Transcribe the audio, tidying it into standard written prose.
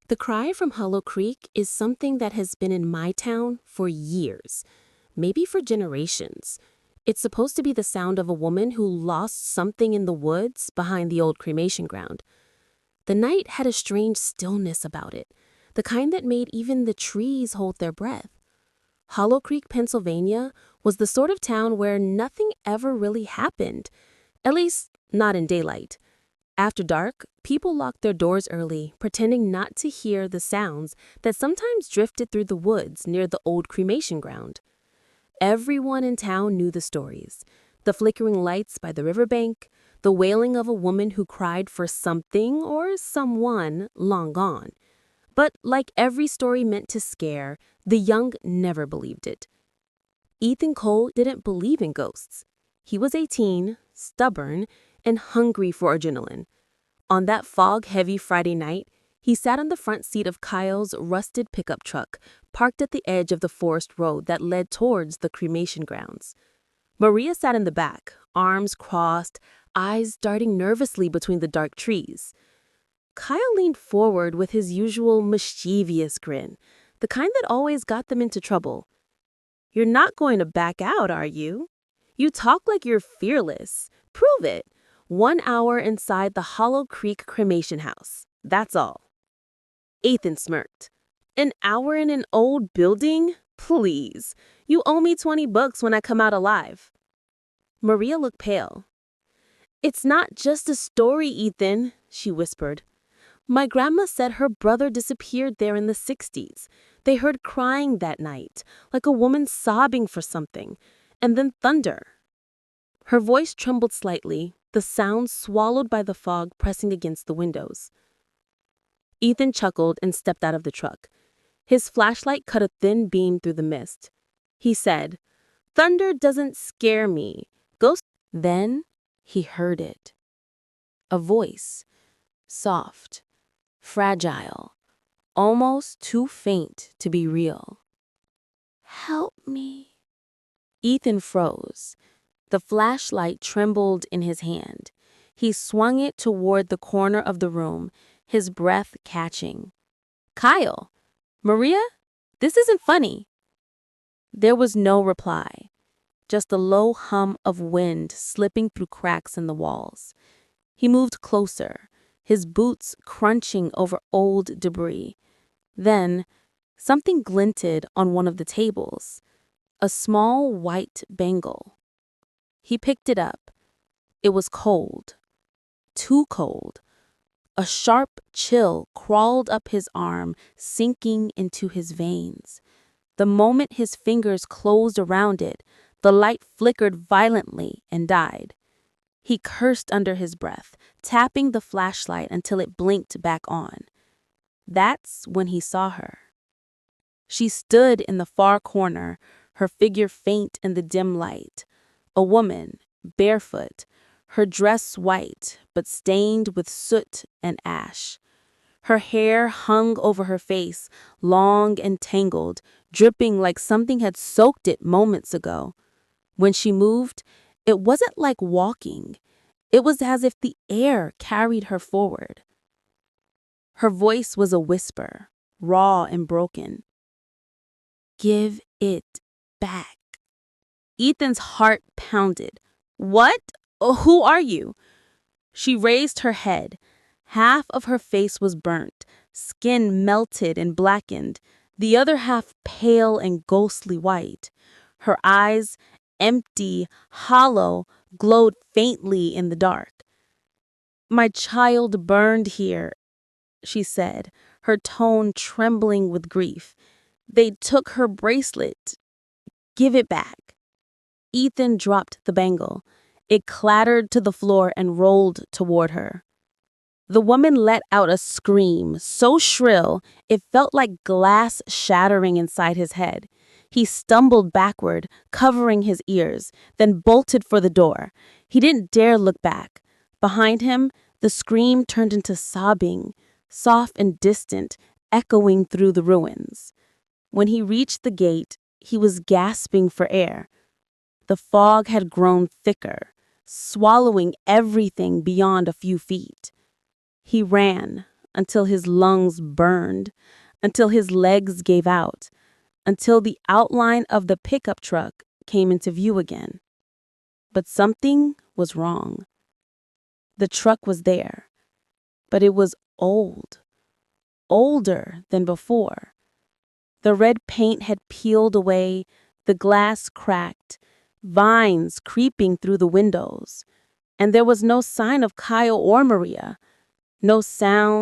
The cry from Hollow Creek is something that has been in my town for years, maybe for generations. It's supposed to be the sound of a woman who lost something in the woods behind the old cremation ground. The night had a strange stillness about it, the kind that made even the trees hold their breath. Hollow Creek, Pennsylvania, was the sort of town where nothing ever really happened, at least not in daylight. After dark, people locked their doors early, pretending not to hear the sounds that sometimes drifted through the woods near the old cremation ground. Everyone in town knew the stories. The flickering lights by the riverbank, the wailing of a woman who cried for something or someone long gone. But like every story meant to scare, the young never believed it. Ethan Cole didn't believe in ghosts. He was 18, stubborn, and hungry for adrenaline. On that fog-heavy Friday night, he sat on the front seat of Kyle's rusted pickup truck, parked at the edge of the forest road that led towards the cremation grounds. Maria sat in the back, arms crossed, eyes darting nervously between the dark trees. Kyle leaned forward with his usual mischievous grin, the kind that always got them into trouble. "You're not going to back out, are you? You talk like you're fearless. Prove it. 1 hour inside the Hollow Creek cremation house. That's all." Ethan smirked. "An hour in an old building? Please. You owe me $20 when I come out alive." Maria looked pale. "It's not just a story, Ethan," she whispered. "My grandma said her brother disappeared there in the 60s. They heard crying that night, like a woman sobbing for something, and then thunder." Her voice trembled slightly, the sound swallowed by the fog pressing against the windows. Ethan chuckled and stepped out of the truck. His flashlight cut a thin beam through the mist. He said, "Thunder doesn't scare me. Ghosts." Then he heard it. A voice, soft, fragile, almost too faint to be real. "Help me." Ethan froze. The flashlight trembled in his hand. He swung it toward the corner of the room, his breath catching. "Kyle! Maria? This isn't funny." There was no reply, just a low hum of wind slipping through cracks in the walls. He moved closer, his boots crunching over old debris. Then, something glinted on one of the tables, a small white bangle. He picked it up. It was cold. Too cold. A sharp chill crawled up his arm, sinking into his veins. The moment his fingers closed around it, the light flickered violently and died. He cursed under his breath, tapping the flashlight until it blinked back on. That's when he saw her. She stood in the far corner, her figure faint in the dim light. A woman, barefoot, her dress white but stained with soot and ash. Her hair hung over her face, long and tangled, dripping like something had soaked it moments ago. When she moved, it wasn't like walking. It was as if the air carried her forward. Her voice was a whisper, raw and broken. "Give it back." Ethan's heart pounded. "What? Who are you?" She raised her head. Half of her face was burnt, skin melted and blackened, the other half pale and ghostly white. Her eyes, empty, hollow, glowed faintly in the dark. "My child burned here," she said, her tone trembling with grief. "They took her bracelet. Give it back." Ethan dropped the bangle. It clattered to the floor and rolled toward her. The woman let out a scream, so shrill it felt like glass shattering inside his head. He stumbled backward, covering his ears, then bolted for the door. He didn't dare look back. Behind him, the scream turned into sobbing, soft and distant, echoing through the ruins. When he reached the gate, he was gasping for air. The fog had grown thicker, swallowing everything beyond a few feet. He ran until his lungs burned, until his legs gave out, until the outline of the pickup truck came into view again. But something was wrong. The truck was there, but it was old, older than before. The red paint had peeled away, the glass cracked, vines creeping through the windows, and there was no sign of Kyle or Maria, no sound,